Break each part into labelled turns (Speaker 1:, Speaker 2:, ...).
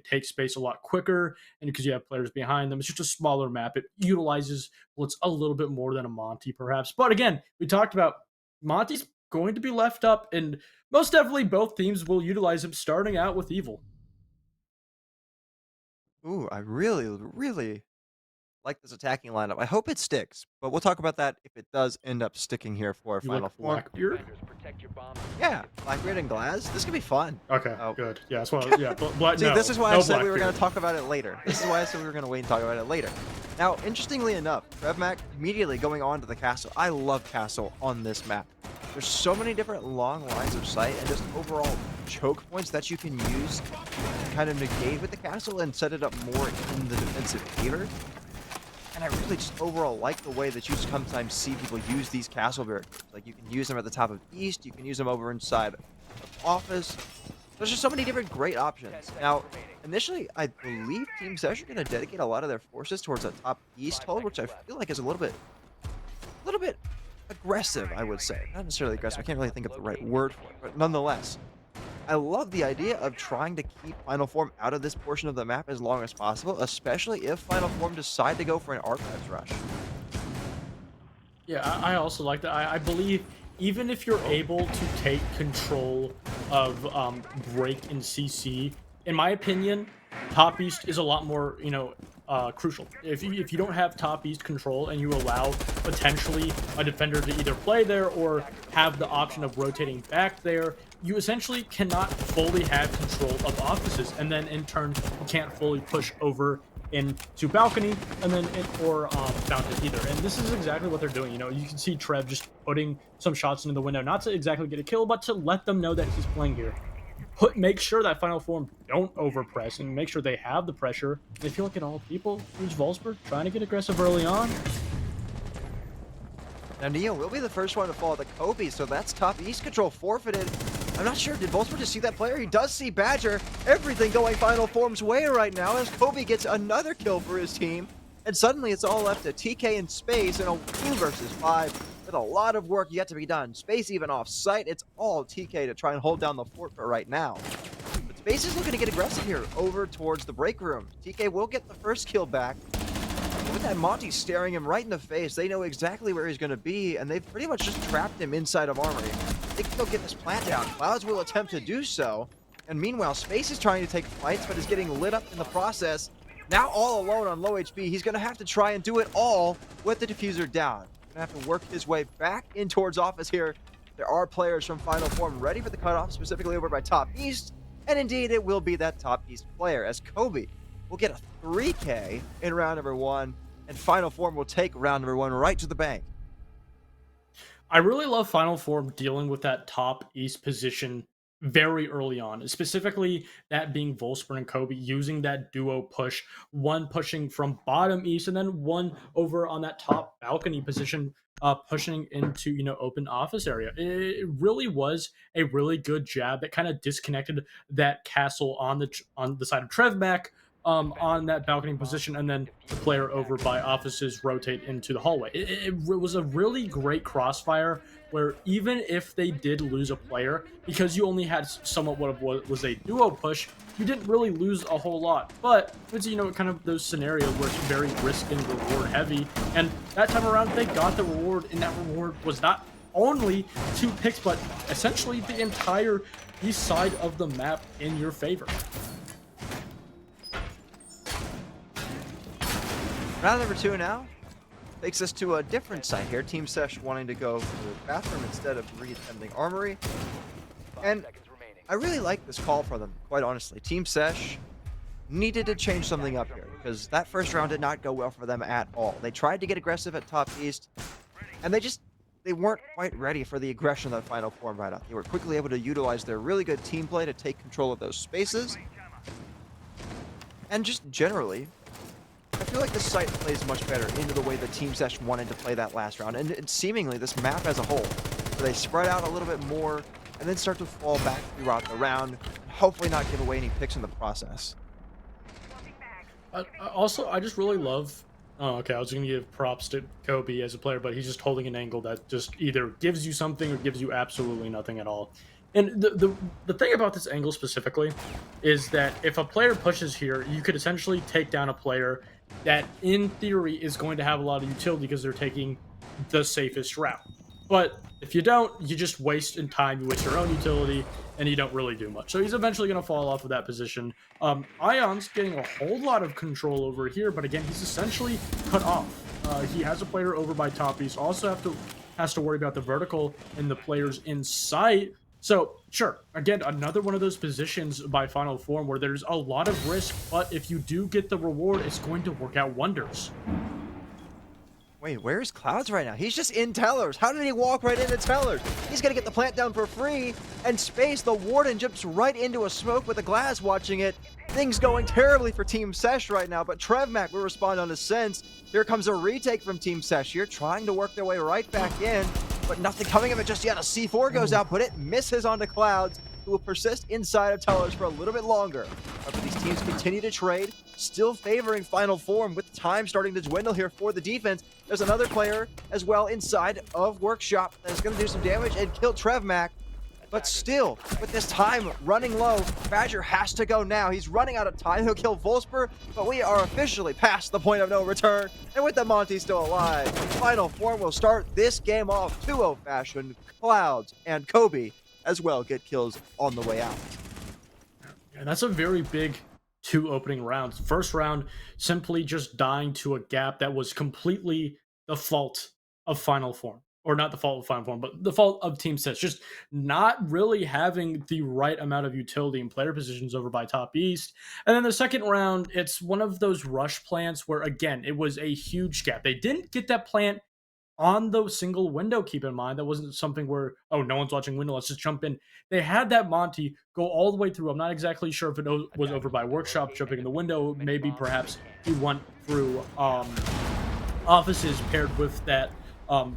Speaker 1: take space a lot quicker, and because you have players behind them, it's just a smaller map. It utilizes Blitz a little bit more than a Monty, perhaps. But again, we talked about Monty's going to be left up, and most definitely both teams will utilize him starting out with Evil.
Speaker 2: Ooh, I really, really like this attacking lineup. I hope it sticks, but we'll talk about that if it does end up sticking here for our
Speaker 1: You
Speaker 2: final
Speaker 1: like
Speaker 2: form.
Speaker 1: Blackbeard?
Speaker 2: Yeah, Blackbeard and Glass. This could be fun.
Speaker 1: Okay,
Speaker 2: Oh,
Speaker 1: good. Yeah, that's what. Yeah, Black.
Speaker 2: see, this
Speaker 1: No,
Speaker 2: is why I
Speaker 1: no
Speaker 2: said we were going
Speaker 1: Blackbeard.
Speaker 2: to talk about it later. This is why I said we were going to wait and talk about it later. Now, interestingly enough, Trevmac immediately going on to the castle. I love castle on this map. There's so many different long lines of sight and just overall choke points that you can use to kind of negate with the castle and set it up more in the defensive favor. And I really just overall like the way that you sometimes see people use these castle barricades. Like, you can use them at the top of East, you can use them over inside of Office. There's just so many different great options. Now, initially, I believe Team SESH are going to dedicate a lot of their forces towards a top East hold, which I feel like is a little bit aggressive, I would say. Not necessarily aggressive, I can't really think of the right word for it, but nonetheless. I love the idea of trying to keep Final Form out of this portion of the map as long as possible, especially if Final Form decide to go for an archives rush.
Speaker 1: Yeah, I also like that. I believe even if you're
Speaker 2: Oh,
Speaker 1: able to take control of break and CC, in my opinion, top east is a lot more crucial. If you don't have top east control and you allow potentially a defender to either play there or have the option of rotating back there, you essentially cannot fully have control of offices, and then in turn you can't fully push over into balcony and then or fountain either. And this is exactly what they're doing. You can see Trev just putting some shots into the window, not to exactly get a kill, but to let them know that he's playing here. Make sure that final form don't overpress and make sure they have the pressure. And if you look at all people, who's Wolfsburg trying to get aggressive early on?
Speaker 2: now Neo will be the first one to fall to Kobe, so that's top East control forfeited. I'm not sure, did Volsburg just see that player? He does see Badger. Everything going Final Form's way right now as Kobe gets another kill for his team. And suddenly it's all left to TK in Space in a 2 versus 5 with a lot of work yet to be done. Space even off site. It's all TK to try and hold down the fort for right now. But Space is looking to get aggressive here over towards the break room. TK will get the first kill back. With that Monty staring him right in the face, they know exactly where he's going to be, and they've pretty much just trapped him inside of Armory. They can go get this plant down. Clouds will attempt to do so, and meanwhile, Space is trying to take fights, but is getting lit up in the process. Now all alone on low HP, he's going to have to try and do it all with the diffuser down. Going to have to work his way back in towards office here. There are players from Final Form ready for the cutoff, specifically over by Top East, and indeed it will be that Top East player, as Kobe will get a 3K in round number 1, and Final Form will take round number 1 right to the bank.
Speaker 1: I really love Final Form dealing with that top East position very early on, specifically that being Wolfsburg and Kobe using that duo push, one pushing from bottom East and then one over on that top balcony position, pushing into open office area. It really was a really good jab that kind of disconnected that castle on the side of Trevmac, on that balcony position, and then the player over by offices rotate into the hallway. It was a really great crossfire where even if they did lose a player, because you only had somewhat what was a duo push, you didn't really lose a whole lot. But it's kind of those scenarios where it's very risk and reward heavy, and that time around they got the reward, and that reward was not only 2 picks, but essentially the entire east side of the map in your favor.
Speaker 2: Round number 2 now takes us to a different site here. Team Sesh wanting to go for the bathroom instead of re-attempting Armory. And I really like this call for them, quite honestly. Team Sesh needed to change something up here because that first round did not go well for them at all. They tried to get aggressive at top East, and they weren't quite ready for the aggression that Final Form right out. They were quickly able to utilize their really good team play to take control of those spaces. And just generally, I feel like this site plays much better into the way the Team Sesh wanted to play that last round, and seemingly this map as a whole, where they spread out a little bit more and then start to fall back throughout the round, and hopefully not give away any picks in the process.
Speaker 1: Also, I just really love. Oh, okay. I was going to give props to Kobe as a player, but he's just holding an angle that just either gives you something or gives you absolutely nothing at all. And the thing about this angle specifically is that if a player pushes here, you could essentially take down a player that, in theory, is going to have a lot of utility because they're taking the safest route. But if you don't, you just waste in time, you waste your own utility, and you don't really do much. So he's eventually going to fall off of that position. Ion's getting a whole lot of control over here, but again, he's essentially cut off. He has a player over by top. He's also has to worry about the vertical and the players in sight. So, sure, again, another one of those positions by Final Form where there's a lot of risk, but if you do get the reward, it's going to work out wonders.
Speaker 2: Wait, where's Clouds right now? He's just in Tellers. How did he walk right into Tellers? He's gonna get the plant down for free, and Space, the Warden, jumps right into a smoke with a glass watching it. Things going terribly for Team Sesh right now, but TrevMac will respond on his sense. Here comes a retake from Team Sesh here, trying to work their way right back in, but nothing coming of it just yet. A C4 goes out, but it misses onto Clouds, who will persist inside of Tellers for a little bit longer. But these teams continue to trade, still favoring Final Form with time starting to dwindle here for the defense. There's another player as well inside of Workshop that is going to do some damage and kill TrevMac. But still, with this time running low, Badger has to go now. He's running out of time. He'll kill Volsper, but we are officially past the point of no return. And with the Monty still alive, Final Form will start this game off 2-0 fashion. Clouds and Kobe as well get kills on the way out.
Speaker 1: And that's a very big two opening rounds. First round, simply just dying to a gap that was completely the fault of Final Form. Or not the fault of Final Form, but the fault of Team Sets. Just not really having the right amount of utility in player positions over by Top East. And then the second round, it's one of those rush plants where, again, it was a huge gap. They didn't get that plant on the single window, keep in mind. That wasn't something where, oh, no one's watching window, let's just jump in. They had that Monty go all the way through. I'm not exactly sure if it was over by Workshop, jumping in the window. Maybe perhaps he went through offices paired with that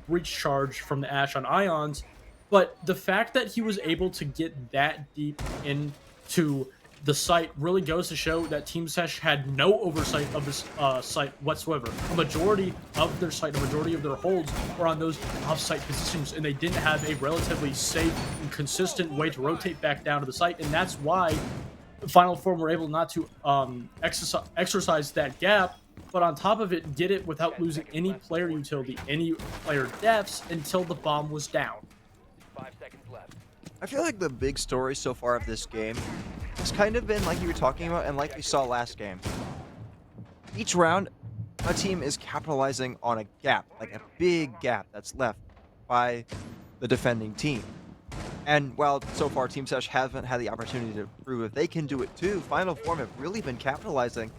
Speaker 1: breach charge from the Ash on Ions. But the fact that he was able to get that deep into the site really goes to show that Team Sesh had no oversight of this site whatsoever. A majority of their site, a majority of their holds were on those off-site positions, and they didn't have a relatively safe and consistent way to rotate back down to the site, and that's why Final Form were able not to exercise that gap, but on top of it, get it without losing any player utility, any player deaths until the bomb was down.
Speaker 3: 5 seconds left.
Speaker 2: I feel like the big story so far of this game has kind of been like you were talking about and like we saw last game. Each round, a team is capitalizing on a gap, like a big gap that's left by the defending team. And while so far Team Sesh haven't had the opportunity to prove if they can do it too, Final Form have really been capitalizing.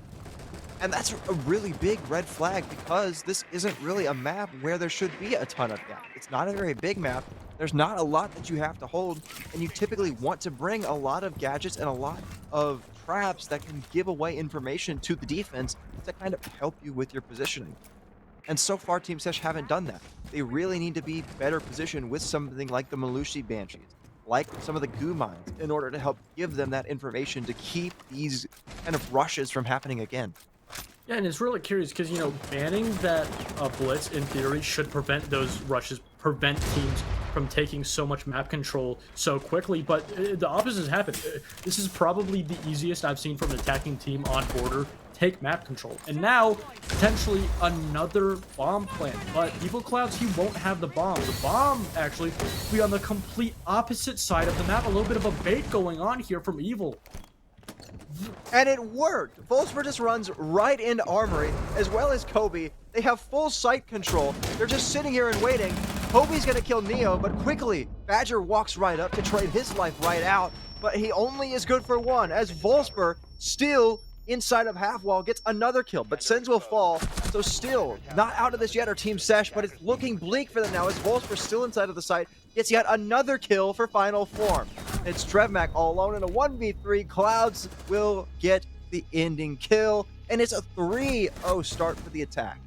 Speaker 2: And that's a really big red flag because this isn't really a map where there should be a ton of gap. It's not a very big map. There's not a lot that you have to hold, and you typically want to bring a lot of gadgets and a lot of traps that can give away information to the defense to kind of help you with your positioning. And so far, Team Sesh haven't done that. They really need to be better positioned with something like the Malushi Banshees, like some of the goo mines, in order to help give them that information to keep these kind of rushes from happening again.
Speaker 1: Yeah, and it's really curious because, banning that blitz in theory should prevent those rushes, prevent teams from taking so much map control so quickly, but the opposite has happened. This is probably the easiest I've seen from an attacking team on border take map control. And now, potentially another bomb plant, but Evil Clouds, he won't have the bomb. The bomb, actually, will be on the complete opposite side of the map. A little bit of a bait going on here from Evil.
Speaker 2: And it worked! Volsper just runs right into Armory, as well as Kobe. They have full site control. They're just sitting here and waiting. Kobe's gonna kill Neo, but quickly, Badger walks right up to trade his life right out, but he only is good for one, as Volsper, still inside of half wall, gets another kill, but Sens will fall, so still not out of this yet are Team Sesh, but it's looking bleak for them now, as Volsper still inside of the site, gets yet another kill for Final Form. It's TrevMac all alone in a 1v3. Clouds will get the ending kill, and it's a 3-0 start for the attack.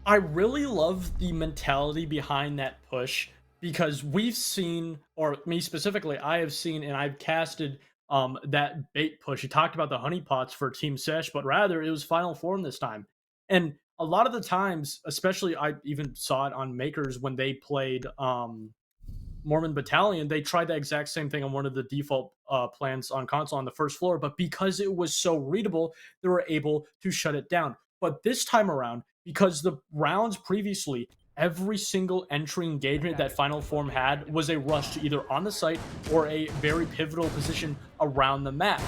Speaker 1: I really love the mentality behind that push because we've seen, or me specifically, I have seen and I've casted that bait push. You talked about the honeypots for Team Sesh, but rather it was Final Form this time. And a lot of the times, especially I even saw it on Makers when they played Mormon Battalion, they tried the exact same thing on one of the default plans on console on the first floor, but because it was so readable, they were able to shut it down. But this time around, because the rounds previously, every single entry engagement that Final Form had was a rush to either on the site or a very pivotal position around the map.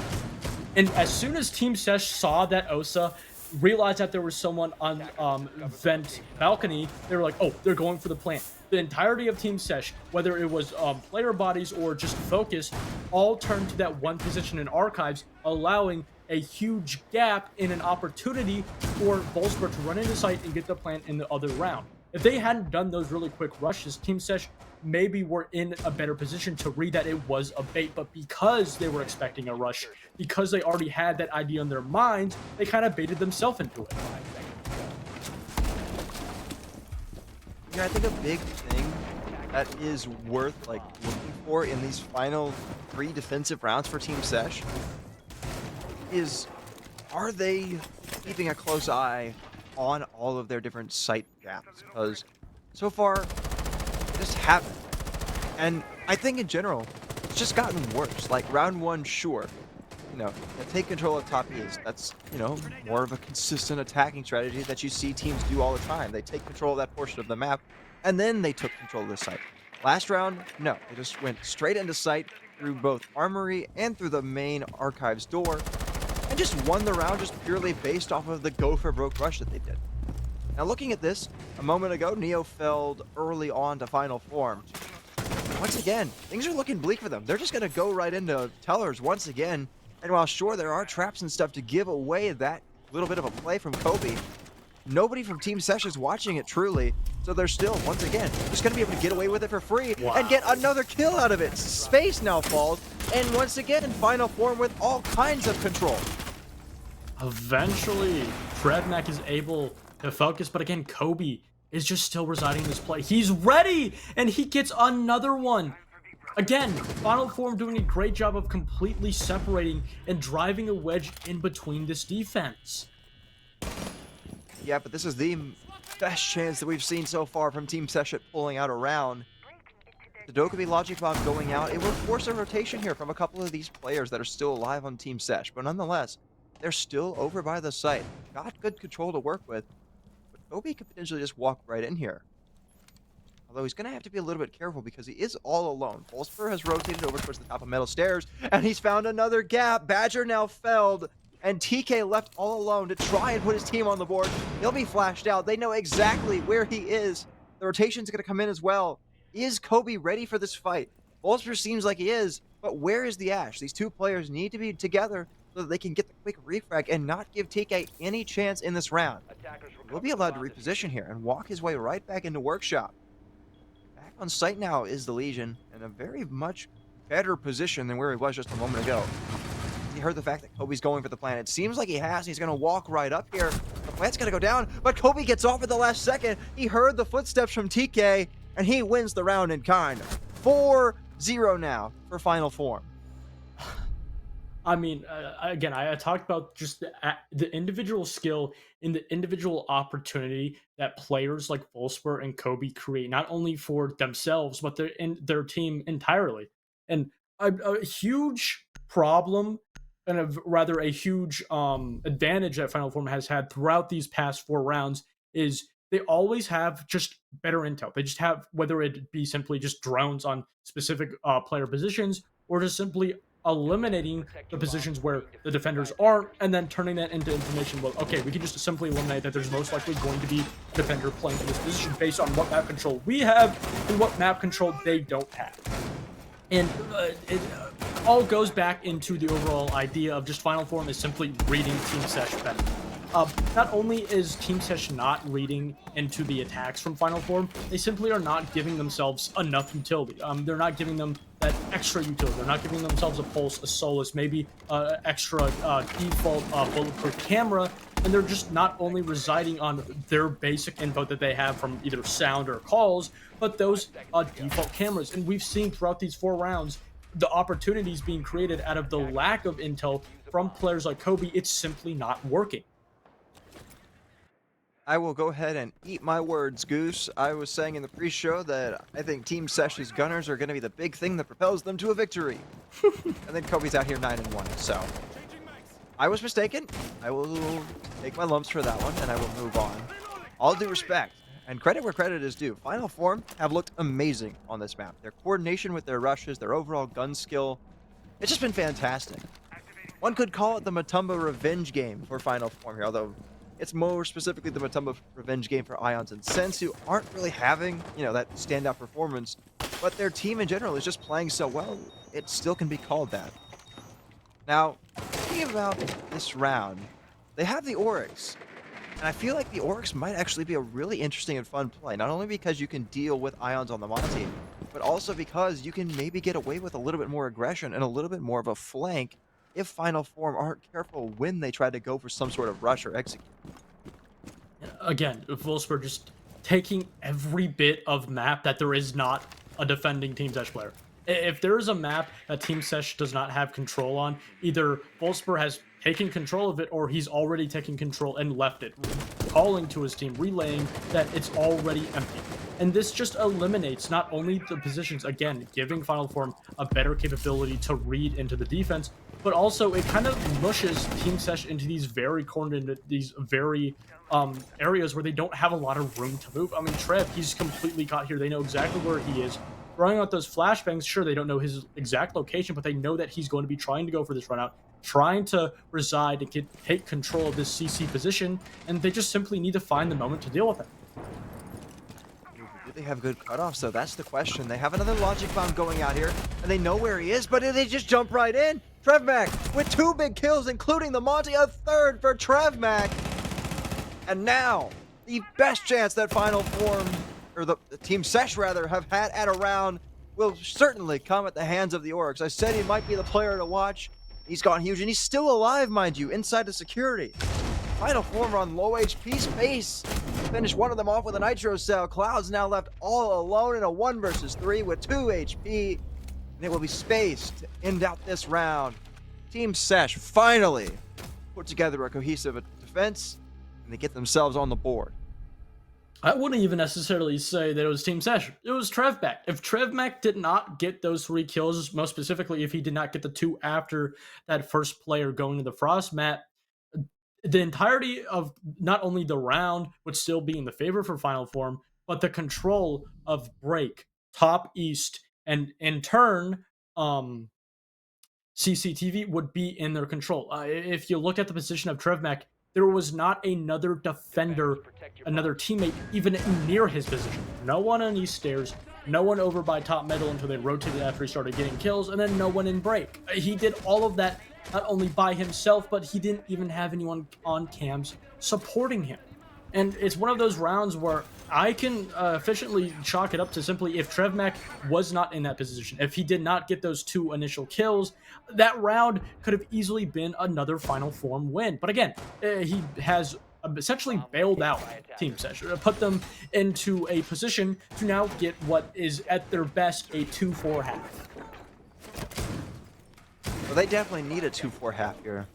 Speaker 1: And as soon as Team Sesh saw that Osa realized that there was someone on vent balcony, they were like, oh, they're going for the plant. The entirety of Team Sesh, whether it was player bodies or just focus, all turned to that one position in archives, allowing a huge gap in an opportunity for Volsberg to run into site and get the plant in the other round. If they hadn't done those really quick rushes, Team Sesh maybe were in a better position to read that it was a bait, but because they were expecting a rush, because they already had that idea in their minds, they kind of baited themselves into it.
Speaker 2: Yeah, I think a big thing that is worth like looking for in these final 3 defensive rounds for Team Sesh is, are they keeping a close eye on all of their different site gaps? Because so far, they just haven't. And I think in general, it's just gotten worse. Like round 1, sure, you know, take control of top East. That's, you know, more of a consistent attacking strategy that you see teams do all the time. They take control of that portion of the map, and then they took control of the site. Last round, no, they just went straight into site through both Armory and through the main archives door, and just won the round just purely based off of the go for broke rush that they did. Now looking at this, a moment ago, Neo felled early on to Final Form. Once again, things are looking bleak for them. They're just going to go right into Tellers once again. And while sure there are traps and stuff to give away that little bit of a play from Kobe, nobody from Team Sesh is watching it truly. So they're still, once again, just going to be able to get away with it for free and get another kill out of it. Space now falls. And once again, Final Form with all kinds of control.
Speaker 1: Eventually, Fredneck is able to focus, but again, Kobe is just still residing in this play. He's ready, and he gets another one. Again, Final Form doing a great job of completely separating and driving a wedge in between this defense.
Speaker 2: Yeah, but this is the best chance that we've seen so far from Team Sesh at pulling out a round. The Dokkaebi Logic Bomb going out, it will force a rotation here from a couple of these players that are still alive on Team Sesh, but nonetheless, they're still over by the site. Got good control to work with, but Kobe could potentially just walk right in here. Although he's going to have to be a little bit careful because he is all alone. Volsper has rotated over towards the top of metal stairs, and he's found another gap. Badger now felled, and TK left all alone to try and put his team on the board. He'll be flashed out. They know exactly where he is. The rotation's going to come in as well. Is Kobe ready for this fight? Volsper seems like he is, but where is the Ash? These two players need to be together so that they can get the quick refrag and not give TK any chance in this round. He'll be allowed to reposition here and walk his way right back into Workshop. Back on site now is the Legion in a very much better position than where he was just a moment ago. He heard the fact that Kobe's going for the plant. It seems like he has. He's going to walk right up here. The plant's going to go down, but Kobe gets off at the last second. He heard the footsteps from TK, and he wins the round in kind. 4-0 now for Final Form.
Speaker 1: I mean, again, I talked about just the individual skill and the individual opportunity that players like Volsper and Kobe create, not only for themselves, but their team entirely. And a huge problem, and rather a huge advantage that Final Form has had throughout these past 4 rounds is they always have just better intel. They just have, whether it be simply just drones on specific player positions or just simply eliminating the positions where the defenders aren't and then turning that into information. Well, okay, we can just simply eliminate that there's most likely going to be a defender playing in this position based on what map control we have and what map control they don't have. And it all goes back into the overall idea of just Final Form is simply reading Team Sesh better. Not only is Team Sesh not reading into the attacks from Final Form, they simply are not giving themselves enough utility. They're not giving them that extra utility. They're not giving themselves a pulse, a solace, maybe extra default bulletproof camera, and they're just not only residing on their basic info that they have from either sound or calls, but those default cameras. And we've seen throughout these 4 rounds the opportunities being created out of the lack of intel from players like Kobe. It's simply not working.
Speaker 2: I will go ahead and eat my words, Goose. I was saying in the pre-show that I think Team SESH's Gunners are going to be the big thing that propels them to a victory. And then Kobe's out here 9-1, so I was mistaken. I will take my lumps for that one, and I will move on. All due respect, and credit where credit is due, Final Form have looked amazing on this map. Their coordination with their rushes, their overall gun skill, it's just been fantastic. One could call it the Matumba revenge game for Final Form here, although it's more specifically the Matumba revenge game for Ions and Sense, who aren't really having, that standout performance, but their team in general is just playing so well, it still can be called that. Now, thinking about this round, they have the Oryx, and I feel like the Oryx might actually be a really interesting and fun play, not only because you can deal with Ions on the Monty, but also because you can maybe get away with a little bit more aggression and a little bit more of a flank if Final Form aren't careful when they try to go for some sort of rush or execute.
Speaker 1: Again, Wolfsburg just taking every bit of map that there is not a defending Team SESH player. If there is a map that Team SESH does not have control on, either Wolfsburg has taken control of it or he's already taken control and left it, calling to his team, relaying that it's already empty. And this just eliminates not only the positions, again, giving Final Form a better capability to read into the defense, but also it kind of mushes Team SESH into these very cornered, these very areas where they don't have a lot of room to move. I mean, Trev, he's completely caught here. They know exactly where he is. Throwing out those flashbangs, sure, they don't know his exact location, but they know that he's going to be trying to go for this run out, trying to reside and take control of this CC position, and they just simply need to find the moment to deal with it.
Speaker 2: Do they have good cutoffs, though? That's the question. They have another logic bomb going out here, and they know where he is, but they just jump right in. TrevMac with 2 big kills, including the Monty, a third for TrevMac. And now, the best chance that Final Form, or the Team SESH rather, have had at a round will certainly come at the hands of the Oryx. I said he might be the player to watch. He's gone huge, and he's still alive, mind you, inside the security. Final Form on low HP space. Finish one of them off with a nitro cell. Cloud's now left all alone in a 1 versus 3 with 2 HP. And it will be space to end out this round. Team SESH finally put together a cohesive defense, and they get themselves on the board.
Speaker 1: I wouldn't even necessarily say that it was Team SESH. It was TrevMac. If TrevMac did not get those 3 kills, most specifically if he did not get the 2 after that first player going to the Frost map, the entirety of not only the round would still be in the favor for Final Form, but the control of Break, Top East, and in turn, CCTV would be in their control. If you look at the position of TrevMac, there was not another defender, another teammate even near his position. No one on East Stairs, no one over by top metal until they rotated after he started getting kills, and then no one in Break. He did all of that not only by himself, but he didn't even have anyone on cams supporting him. And it's one of those rounds where I can efficiently chalk it up to simply if TrevMac was not in that position, if he did not get those 2 initial kills, that round could have easily been another Final Form win. But again, he has essentially bailed out Team SESH, put them into a position to now get what is at their best a 2-4 half.
Speaker 2: Well, they definitely need a 2-4 half here.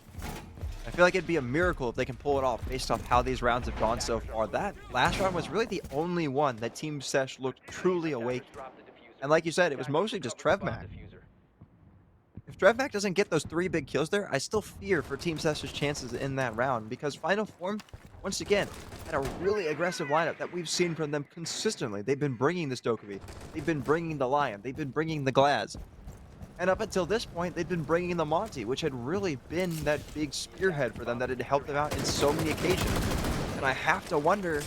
Speaker 2: I feel like it'd be a miracle if they can pull it off based off how these rounds have gone so far. That last round was really the only one that Team SESH looked truly awake. And like you said, it was mostly just TrevMac. If TrevMac doesn't get those 3 big kills there, I still fear for Team SESH's chances in that round, because Final Form, once again, had a really aggressive lineup that we've seen from them consistently. They've been bringing the Stokovy, they've been bringing the Lion, they've been bringing the Glaz. And up until this point, they've been bringing the Monty, which had really been that big spearhead for them that had helped them out in so many occasions. And I have to wonder,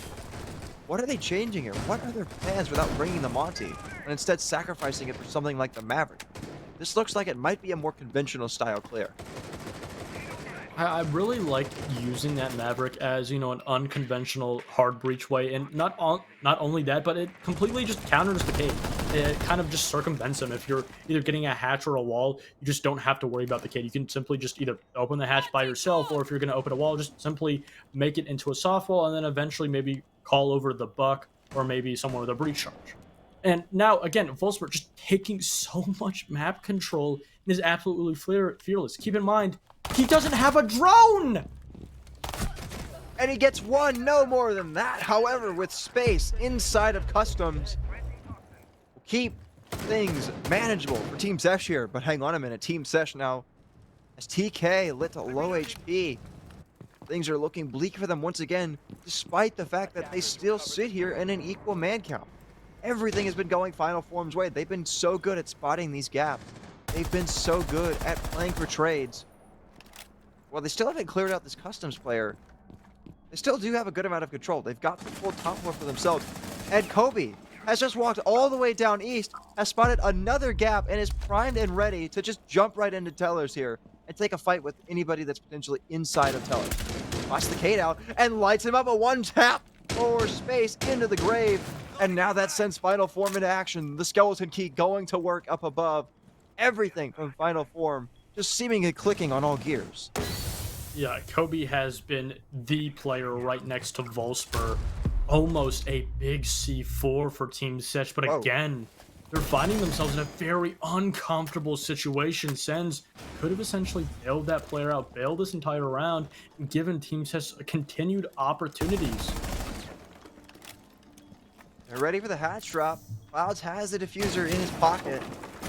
Speaker 2: what are they changing here? What are their plans without bringing the Monty, and instead sacrificing it for something like the Maverick? This looks like it might be a more conventional style player.
Speaker 1: I really like using that Maverick as, an unconventional hard breach way, and not only that, but it completely just counters the cave. It kind of just circumvents them. If you're either getting a hatch or a wall, you just don't have to worry about the cave. You can simply just either open the hatch by yourself, or if you're going to open a wall, just simply make it into a soft wall, and then eventually maybe call over the buck, or maybe someone with a breach charge. And now, again, Wolfsburg just taking so much map control and is absolutely fearless. Keep in mind, he doesn't have a drone!
Speaker 2: and he gets one, no more than that. However, with space inside of customs, will keep things manageable for Team Sesh here. But hang on a minute, Team Sesh now, as TK lit to low HP, things are looking bleak for them once again, despite the fact that they still sit here in an equal man count. Everything has been going Final Form's way. They've been so good at spotting these gaps. They've been so good at playing for trades. Well, they still haven't cleared out this customs player. They still do have a good amount of control. They've got the full top floor for themselves. And Kobe has just walked all the way down east, has spotted another gap, and is primed and ready to just jump right into Tellers here and take a fight with anybody that's potentially inside of Tellers. Watch the Kate out and lights him up a one tap for space into the grave. And now that sends Final Form into action. The skeleton key going to work up above. Everything from Final Form just seemingly clicking on all gears.
Speaker 1: Yeah, Kobe has been the player right next to Volsper. Almost a big C4 for Team Sesh, but
Speaker 2: Whoa.
Speaker 1: again, they're finding themselves in a very uncomfortable situation. Sens could have essentially bailed that player out, bailed this entire round, and given Team Sesh continued opportunities.
Speaker 2: They're ready for the hatch drop. Clouds has the diffuser in his pocket.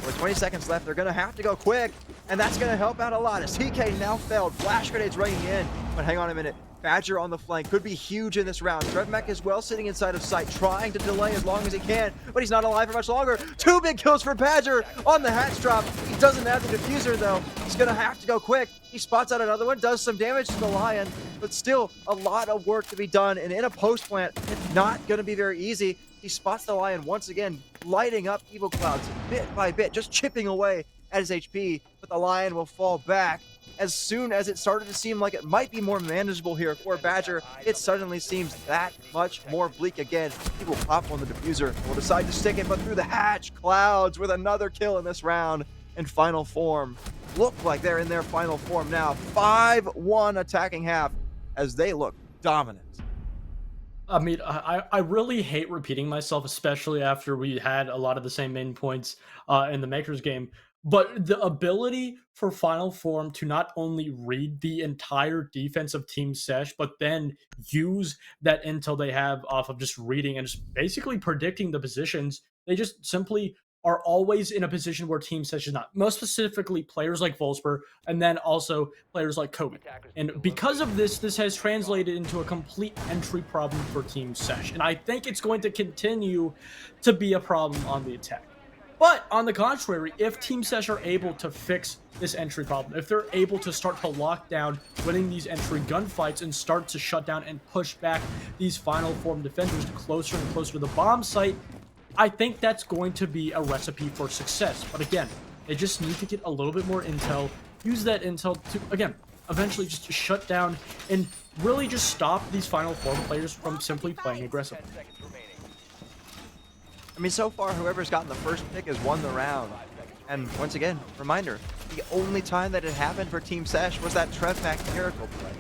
Speaker 2: With 20 seconds left, they're going to have to go quick, and that's going to help out a lot as TK now failed. Flash grenades raining in, but hang on a minute. Badger on the flank could be huge in this round. Trevmech is well sitting inside of sight, trying to delay as long as he can, but he's not alive for much longer. 2 big kills for Badger on the hatch drop. He doesn't have the diffuser, though. He's going to have to go quick. He spots out another one, does some damage to the Lion, but still a lot of work to be done, and in a post plant, it's not going to be very easy. He spots the Lion once again, lighting up Evil Clouds bit by bit, just chipping away at his HP, but the Lion will fall back. As soon as it started to seem like it might be more manageable here for Badger, it suddenly seems that much more bleak again. He will pop on the diffuser and will decide to stick it, but through the hatch, Clouds with another kill in this round in Final Form. Look like they're in their final form now. 5-1 attacking half as they look dominant.
Speaker 1: I mean, I really hate repeating myself, especially after we had a lot of the same main points in the Makers game. But the ability for Final Form to not only read the entire defense of Team Sesh, but then use that intel they have off of just reading and just basically predicting the positions, they just simply are always in a position where Team Sesh is not. Most specifically, players like Volsper, and then also players like Kobe. And because of this, this has translated into a complete entry problem for Team Sesh. And I think it's going to continue to be a problem on the attack. But on the contrary, if Team Sesh are able to fix this entry problem, if they're able to start to lock down winning these entry gunfights and start to shut down and push back these Final Form defenders closer and closer to the bomb site, I think that's going to be a recipe for success. But again, they just need to get a little bit more intel, use that intel to, again, eventually just shut down and really just stop these Final Form players from simply playing aggressively.
Speaker 2: I mean, so far, whoever's gotten the first pick has won the round. And once again, reminder, the only time that it happened for Team Sesh was that Trevmech miracle play.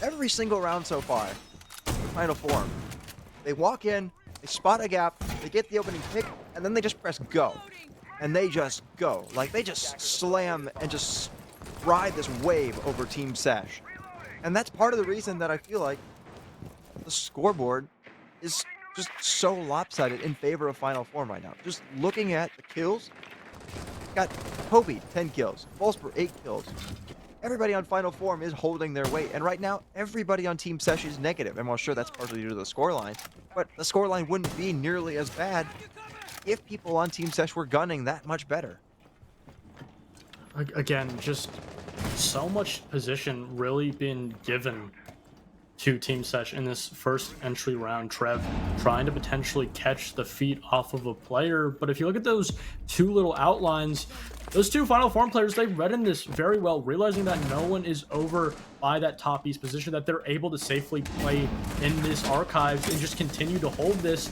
Speaker 2: Every single round so far, Final Form, they walk in, they spot a gap, they get the opening pick, and then they just press go. And they just go. Like, they just slam and just ride this wave over Team Sesh. And that's part of the reason that I feel like the scoreboard is just so lopsided in favor of Final Form right now. Just looking at the kills, got Kobe, 10 kills, Volsper, 8 kills. Everybody on Final Form is holding their weight, and right now, everybody on Team Sesh is negative. And while sure, that's partially due to the scoreline, but the scoreline wouldn't be nearly as bad if people on Team Sesh were gunning that much better.
Speaker 1: Again, just so much position really been given to Team Sesh in this first entry round. Trev trying to potentially catch the feet off of a player, but if you look at those two little outlines, those two Final Form players, they read in this very well, realizing that no one is over by that top east position, that they're able to safely play in this archives and just continue to hold this.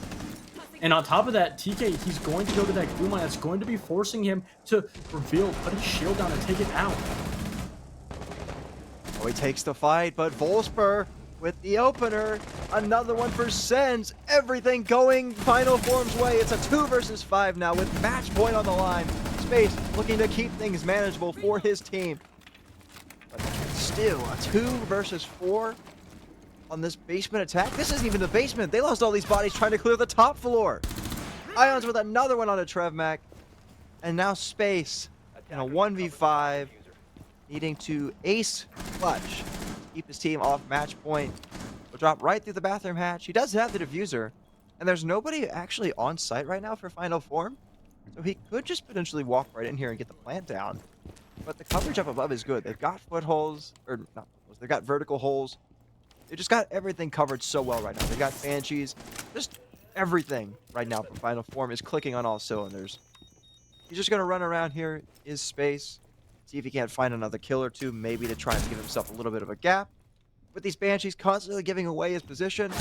Speaker 1: And on top of that, TK, he's going to go to that glue mine that's going to be forcing him to reveal, put his shield down and take it out.
Speaker 2: Oh, he takes the fight, but Volsper with the opener, another one for Sens. Everything going Final Form's way. It's a 2 versus 5 now with match point on the line. Space looking to keep things manageable for his team. But still, a 2 versus 4. on this basement attack. This isn't even the basement. They lost all these bodies trying to clear the top floor. Ions with another one on a Trevmac. And now Space in a 1v5, needing to ace clutch, keep his team off match point. Will drop right through the bathroom hatch. He does have the diffuser, and there's nobody actually on site right now for Final Form, so he could just potentially walk right in here and get the plant down. But the coverage up above is good. They've got footholds, or not footholds, they've got vertical holes. They just got everything covered so well right now. They've got Banshees. Just everything right now for Final Form is clicking on all cylinders. He's just going to run around here, is Space, see if he can't find another kill or two, maybe to try and give himself a little bit of a gap. With these Banshees constantly giving away his position,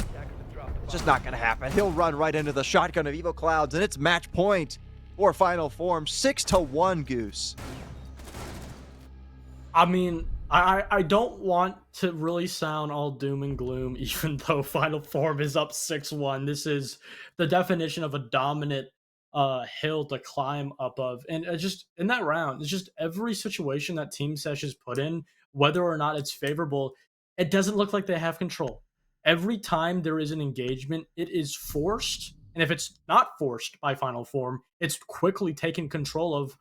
Speaker 2: it's just not going to happen. He'll run right into the shotgun of Evil Clouds, and it's match point for Final Form. 6-1, Goose.
Speaker 1: I mean, I don't want to really sound all doom and gloom, even though Final Form is up 6-1. This is the definition of a dominant hill to climb up of. And just in that round, it's just every situation that Team Sesh is put in, whether or not it's favorable, it doesn't look like they have control. Every time there is an engagement, it is forced. And if it's not forced by Final Form, it's quickly taken control of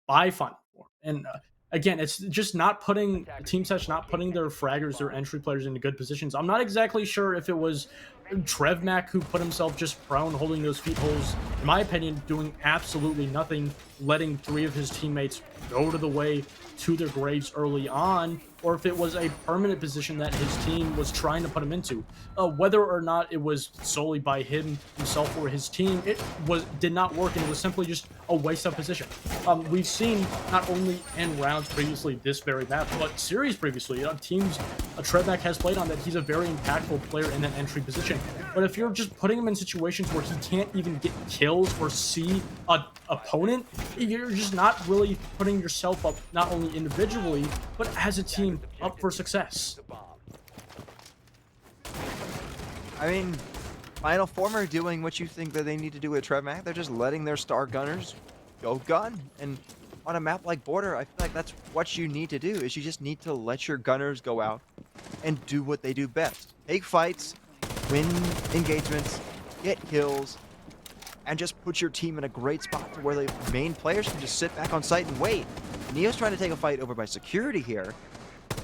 Speaker 1: by Final Form. And again, it's just not putting Team Sesh not putting their fraggers, their entry players into good positions. I'm not exactly sure if it was Trevmac who put himself just prone, holding those feet holes. In my opinion, doing absolutely nothing, letting 3 of his teammates go to the way to their graves early on, or if it was a permanent position that his team was trying to put him into. Whether or not it was solely by himself or his team, it did not work, and it was simply just a waste of position. We've seen not only in rounds previously this very map, but series previously, teams Trevmac has played on that he's a very impactful player in that entry position. But if you're just putting him in situations where he can't even get kills or see an opponent, you're just not really putting yourself up, not only individually, but as a team up for success.
Speaker 2: I mean, Final Form are doing what you think that they need to do with Trevmac. They're just letting their star gunners go gun. And on a map like Border, I feel like that's what you need to do, is you just need to let your gunners go out and do what they do best. Take fights, win engagements, get kills, and just put your team in a great spot to where the main players can just sit back on site and wait. Neo's trying to take a fight over by security here.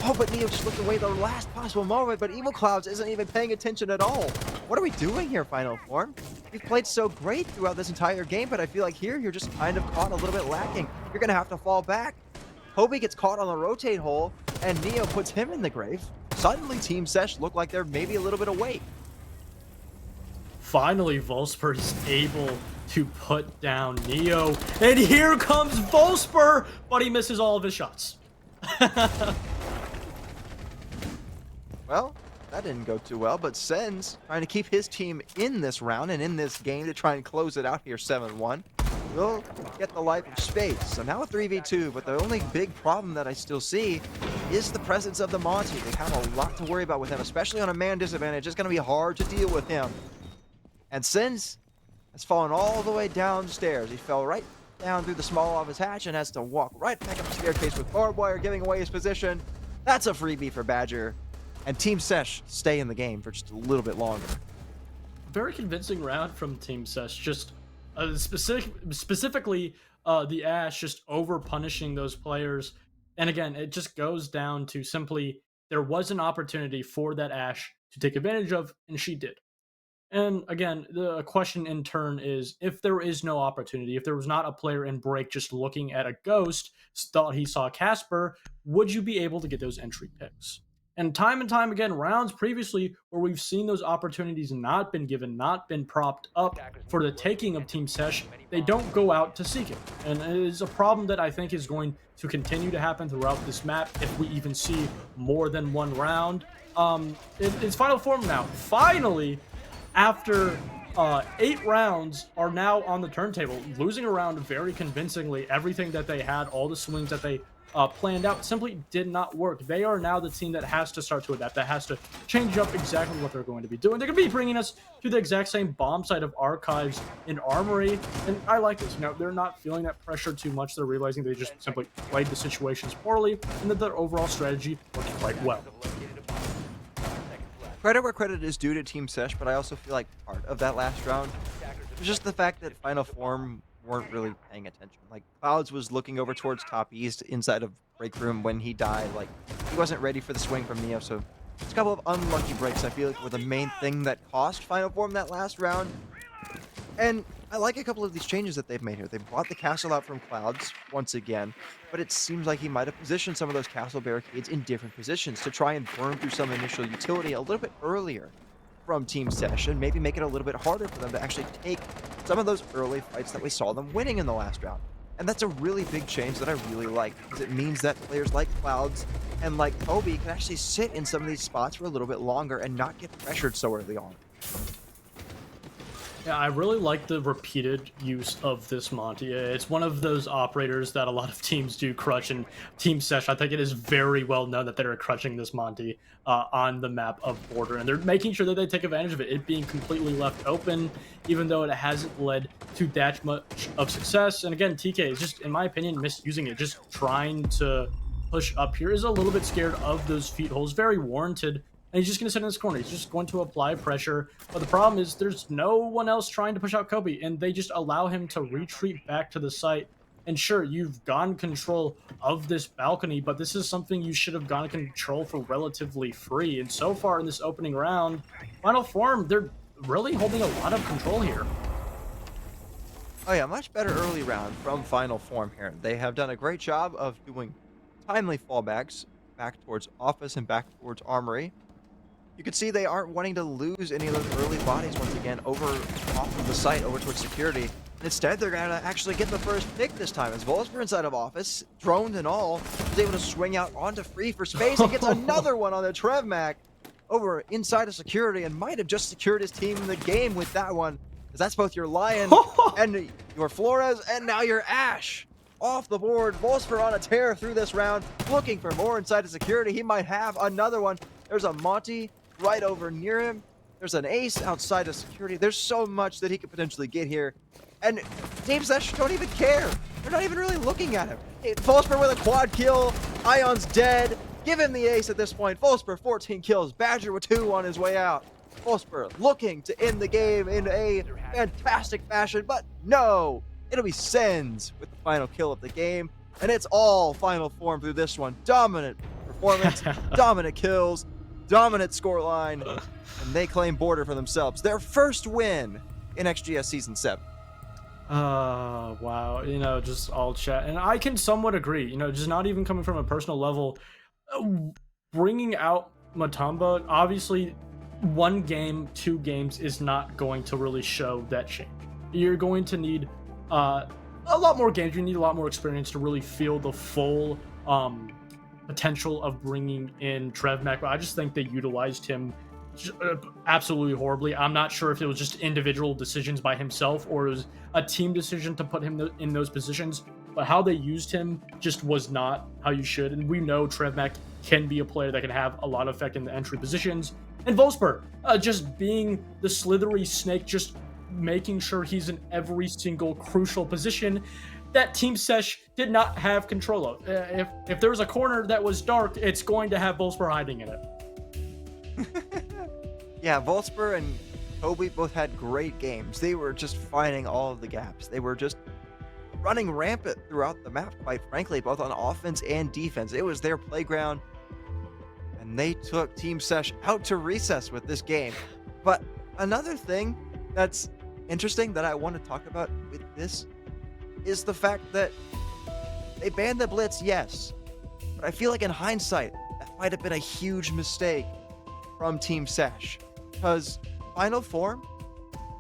Speaker 2: Oh, but Neo just looked away the last possible moment, but Evil Clouds isn't even paying attention at all. What are we doing here, Final Form? You've played so great throughout this entire game, but I feel like here you're just kind of caught a little bit lacking. You're going to have to fall back. Kobe gets caught on the rotate hole, and Neo puts him in the grave. Suddenly, Team Sesh look like they're maybe a little bit awake.
Speaker 1: Finally, Volsper is able to put down Neo, and here comes Volsper, but he misses all of his shots.
Speaker 2: Well, that didn't go too well, but Sen's trying to keep his team in this round and in this game to try and close it out here 7-1. Will get the life of Space. So now a 3v2, but the only big problem that I still see is the presence of the Monty. They have a lot to worry about with him, especially on a man disadvantage. It's going to be hard to deal with him. And Sens has fallen all the way downstairs. He fell right down through the small office hatch and has to walk right back up the staircase with barbed wire, giving away his position. That's a freebie for Badger. And Team Sesh stay in the game for just a little bit longer.
Speaker 1: Very convincing round from Team Sesh. Just specifically the Ash just over punishing those players. And again, it just goes down to simply there was an opportunity for that Ash to take advantage of, and she did. And again, the question in turn is, if there is no opportunity, if there was not a player in break just looking at a ghost, thought he saw Casper, would you be able to get those entry picks? And time again, rounds previously where we've seen those opportunities not been given, not been propped up for the taking of Team Sesh, they don't go out to seek it. And it is a problem that I think is going to continue to happen throughout this map if we even see more than one round. It's Final Form now. Finally, after 8 rounds are now on the turntable, losing a round very convincingly. Everything that they had, all the swings that they planned out simply did not work. They are now the team that has to start to adapt, that has to change up exactly what they're going to be doing. They're going to be bringing us to the exact same bomb site of Archives in Armory, and I like this. You know, they're not feeling that pressure too much. They're realizing they just simply played the situations poorly, and that their overall strategy worked quite well.
Speaker 2: Credit where credit is due to Team Sesh, but I also feel like part of that last round was just the fact that Final Form weren't really paying attention. Like, Clouds was looking over towards top east inside of break room when he died. Like, he wasn't ready for the swing from Neo, so just a couple of unlucky breaks I feel like were the main thing that cost Final Form that last round. And I like a couple of these changes that they've made here. They brought the castle out from Clouds once again, but it seems like he might have positioned some of those castle barricades in different positions to try and burn through some initial utility a little bit earlier from Team Sesh and maybe make it a little bit harder for them to actually take some of those early fights that we saw them winning in the last round. And that's a really big change that I really like, because it means that players like Clouds and like Kobe can actually sit in some of these spots for a little bit longer and not get pressured so early on.
Speaker 1: Yeah, I really like the repeated use of this Monty. It's one of those operators that a lot of teams do crutch, and Team Sesh, I think it is very well known that they're crutching this Monty on the map of Border, and they're making sure that they take advantage of it. It being completely left open, even though it hasn't led to that much of success. And again, TK is just, in my opinion, misusing it. Just trying to push up here is a little bit scared of those feet holes. Very warranted. And he's just going to sit in this corner. He's just going to apply pressure. But the problem is there's no one else trying to push out Kobe, and they just allow him to retreat back to the site. And sure, you've gotten control of this balcony, but this is something you should have gotten control for relatively free. And so far in this opening round, Final Form, they're really holding a lot of control here.
Speaker 2: Oh yeah, much better early round from Final Form here. They have done a great job of doing timely fallbacks back towards Office and back towards Armory. You can see they aren't wanting to lose any of those early bodies once again over off of the site over towards security. And instead, they're going to actually get the first pick this time as Volsper inside of Office, droned and all, is able to swing out onto free for space and gets another one on the Trevmac over inside of security and might have just secured his team in the game with that one. Because that's both your Lion and your Flores and now your Ash. Off the board, Volsper on a tear through this round, looking for more inside of security. He might have another one. There's a Monty right over near him. There's an ace outside of security. There's so much that he could potentially get here. And Team Sesh don't even care. They're not even really looking at him. Volsper with a quad kill. Ion's dead. Give him the ace at this point. Volsper 14 kills. Badger with 2 on his way out. Volsper looking to end the game in a fantastic fashion, but no. It'll be Sens with the final kill of the game. And it's all Final Form through this one. Dominant performance, dominant kills, dominant scoreline, and they claim Border for themselves. Their first win in XGS Season 7.
Speaker 1: Wow. Just all chat. And I can somewhat agree, just not even coming from a personal level. Bringing out Matamba, obviously, 1 game, 2 games is not going to really show that change. You're going to need a lot more games. You need a lot more experience to really feel the full potential of bringing in Trevmac, but I just think they utilized him absolutely horribly. I'm not sure if it was just individual decisions by himself or it was a team decision to put him in those positions, but how they used him just was not how you should. And we know Trevmac can be a player that can have a lot of effect in the entry positions. And Volsper, just being the slithery snake, just making sure he's in every single crucial position that Team Sesh did not have control of. If there was a corner that was dark, it's going to have Volsper hiding in it.
Speaker 2: Yeah, Volsper and Kobe both had great games. They were just finding all of the gaps. They were just running rampant throughout the map, quite frankly, both on offense and defense. It was their playground, and they took Team Sesh out to recess with this game. But another thing that's interesting that I want to talk about with this is the fact that they banned the blitz, yes, but I feel like in hindsight that might have been a huge mistake from Team Sesh, because Final Form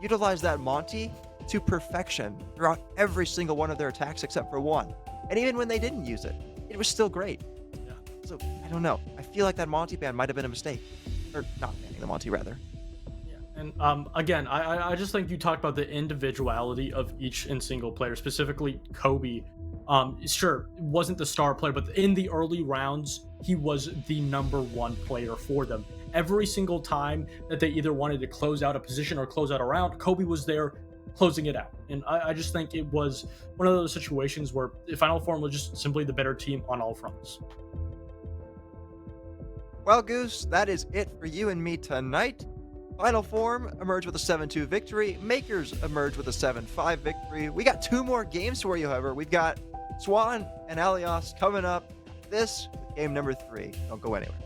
Speaker 2: utilized that Monty to perfection throughout every single one of their attacks except for 1, and even when they didn't use it, it was still great. Yeah. So I don't know, I feel like that Monty ban might have been a mistake, or not banning the Monty rather.
Speaker 1: And again, I just think you talked about the individuality of each and single player, specifically Kobe. Sure, wasn't the star player, but in the early rounds, he was the #1 player for them. Every single time that they either wanted to close out a position or close out a round, Kobe was there closing it out. And I just think it was one of those situations where Final Form was just simply the better team on all fronts.
Speaker 2: Well, Goose, that is it for you and me tonight. Final Form emerged with a 7-2 victory. Makers emerged with a 7-5 victory. We got 2 more games for you, however. We've got Swan and Alios coming up. This is game number 3. Don't go anywhere.